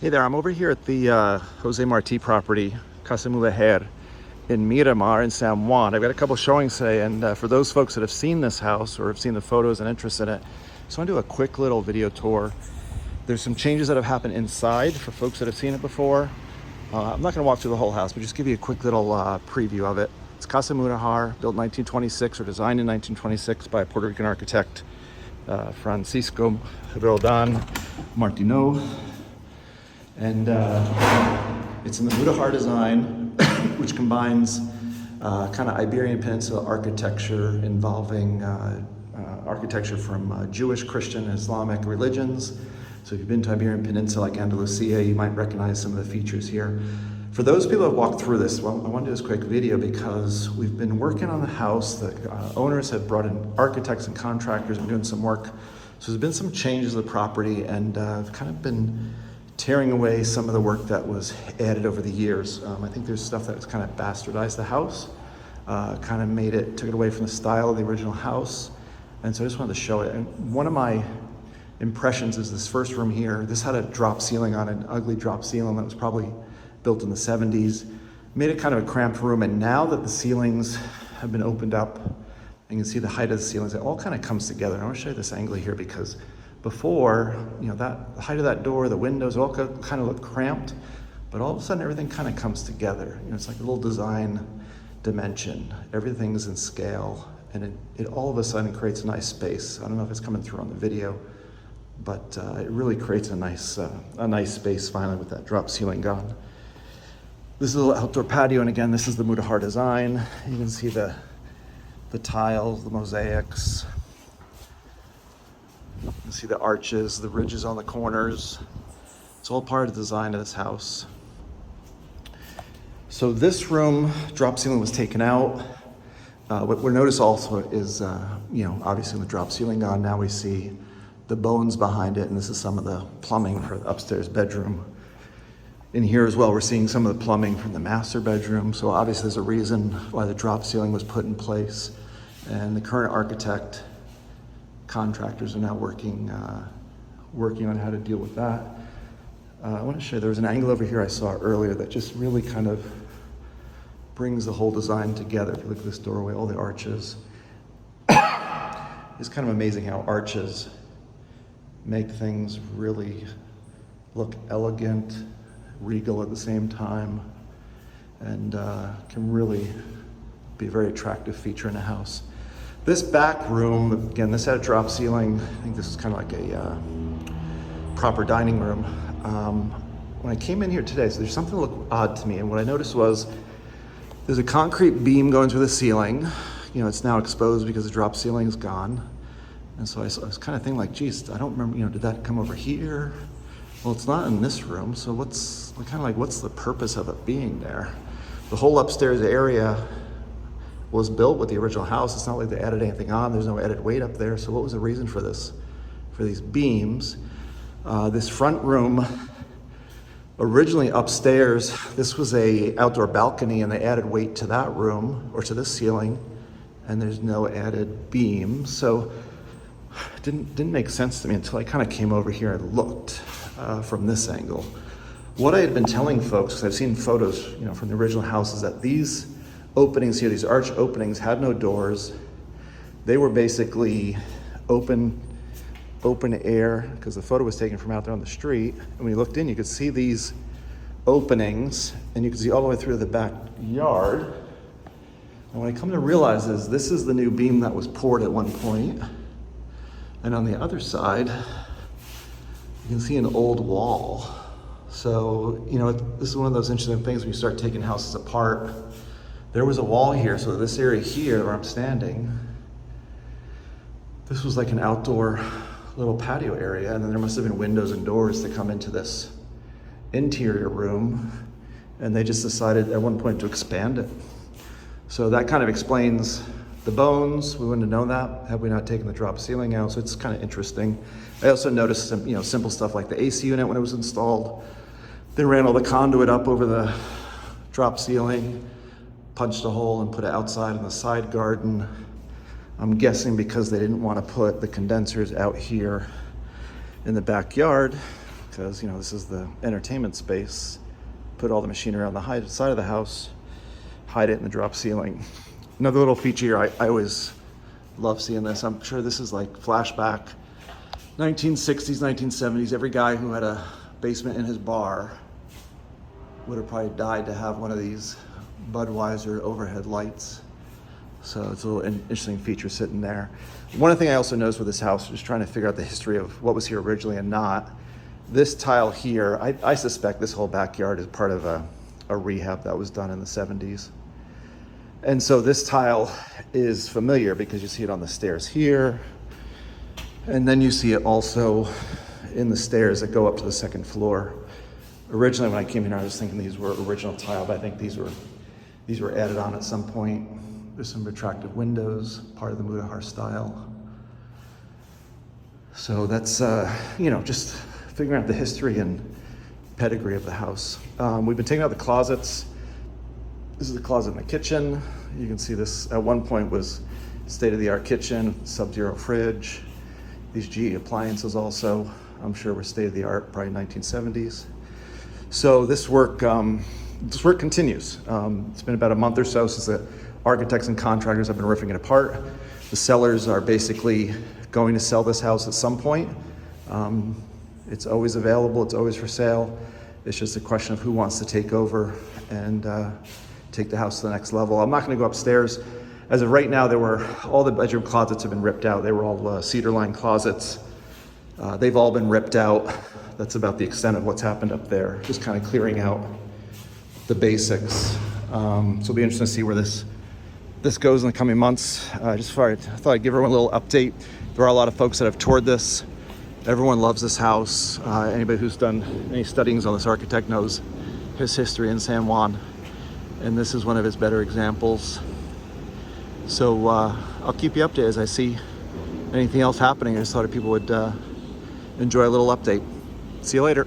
Hey there, I'm over here at the Jose Marti property, Casa Mudejar, in Miramar in San Juan. I've got a couple showings today, and for those folks that have seen this house or have seen the photos and interest in it, I just want to do a quick little video tour. There's some changes that have happened inside for folks that have seen it before. I'm not going to walk through the whole house, but just give you a quick little preview of it. It's Casa Mudejar, built in 1926 or designed in 1926 by a Puerto Rican architect, Francisco Roldan Martino. And it's in the Mudejar design, which combines kind of Iberian Peninsula architecture involving architecture from Jewish, Christian, and Islamic religions. So if you've been to Iberian Peninsula like Andalusia, you might recognize some of the features here. For those people that walked through this, well, I want to do this quick video because we've been working on the house. The owners have brought in architects and contractors and doing some work. So there's been some changes to the property, and I've kind of been tearing away some of the work that was added over the years. I think there's stuff that's kind of bastardized the house, kind of took it away from the style of the original house. And so I just wanted to show it. And one of my impressions is this first room here. This had a drop ceiling on it, an ugly drop ceiling that was probably built in the 70s. Made it kind of a cramped room. And now that the ceilings have been opened up, you can see the height of the ceilings. It all kind of comes together. And I want to show you this angle here because before, the height of that door, the windows, all kind of look cramped, but all of a sudden everything kind of comes together. It's like a little design dimension. Everything's in scale, and it all of a sudden creates a nice space. I don't know if it's coming through on the video, but it really creates a nice space finally with that drop ceiling gone. This is a little outdoor patio, and again, this is the Mudejar design. You can see the tiles, the mosaics. You can see the arches, the ridges on the corners. It's all part of the design of this house. So this room, drop ceiling was taken out. What we're notice also is, obviously with the drop ceiling gone, now we see the bones behind it, and this is some of the plumbing for the upstairs bedroom. In here as well, we're seeing some of the plumbing from the master bedroom. So obviously there's a reason why the drop ceiling was put in place. And the current architect, contractors are now working on how to deal with that. I want to show you, there was an angle over here I saw earlier that just really kind of brings the whole design together. If you look at this doorway, all the arches. It's kind of amazing how arches make things really look elegant, regal at the same time, and can really be a very attractive feature in a house. This back room, again, this had a drop ceiling. I think this is kind of like a proper dining room. When I came in here today, so there's something that looked odd to me, and what I noticed was there's a concrete beam going through the ceiling. It's now exposed because the drop ceiling is gone. And so I was kind of thinking like, geez, I don't remember, did that come over here? Well, it's not in this room, so what's the purpose of it being there? The whole upstairs area was built with the original house. It's not like they added anything on. There's no added weight up there. So what was the reason for this? For these beams? This front room, originally upstairs, this was a outdoor balcony, and they added weight to that room or to this ceiling, and there's no added beam. So it didn't make sense to me until I kind of came over here and looked from this angle. What I had been telling folks, because I've seen photos, from the original house, is that these openings here, these arch openings, had no doors. They were basically open air, because the photo was taken from out there on the street. And when you looked in, you could see these openings, and you could see all the way through the backyard. And what I come to realize is this is the new beam that was poured at one point. And on the other side, you can see an old wall. So, this is one of those interesting things when you start taking houses apart. There was a wall here, so this area here where I'm standing, this was like an outdoor little patio area, and then there must have been windows and doors to come into this interior room, and they just decided at one point to expand it. So that kind of explains the bones. We wouldn't have known that had we not taken the drop ceiling out, so it's kind of interesting. I also noticed some, simple stuff like the AC unit when it was installed. They ran all the conduit up over the drop ceiling, punched a hole and put it outside in the side garden. I'm guessing because they didn't want to put the condensers out here in the backyard, because, you know, this is the entertainment space. Put all the machinery on the side of the house, hide it in the drop ceiling. Another little feature here, I always love seeing this. I'm sure this is like flashback 1960s, 1970s. Every guy who had a basement in his bar would have probably died to have one of these Budweiser overhead lights. So it's a little interesting feature sitting there. One thing I also noticed with this house, just trying to figure out the history of what was here originally and not, this tile here, I suspect this whole backyard is part of a rehab that was done in the 70s. And so this tile is familiar because you see it on the stairs here. And then you see it also in the stairs that go up to the second floor. Originally, when I came here, I was thinking these were original tile, but I think these were added on at some point. There's some retractive windows, part of the Mudejar style. So that's, you know, just figuring out the history and pedigree of the house. We've been taking out the closets. This is the closet in the kitchen. You can see this at one point was state-of-the-art kitchen, sub-zero fridge. These GE appliances also, I'm sure were state-of-the-art, probably 1970s. So this work continues. It's been about a month or so since the architects and contractors have been ripping it apart. The sellers are basically going to sell this house at some point. It's always available, it's always for sale. It's just a question of who wants to take over and take the house to the next level. I'm not gonna go upstairs. As of right now, all the bedroom closets have been ripped out. They were all cedar lined closets. They've all been ripped out. That's about the extent of what's happened up there. Just kind of clearing out the basics. So it'll be interesting to see where this goes in the coming months. I thought I'd give everyone a little update. There are a lot of folks that have toured this. Everyone loves this house. Anybody who's done any studyings on this architect knows his history in San Juan. And this is one of his better examples. So I'll keep you updated as I see anything else happening. I just thought people would enjoy a little update. See you later.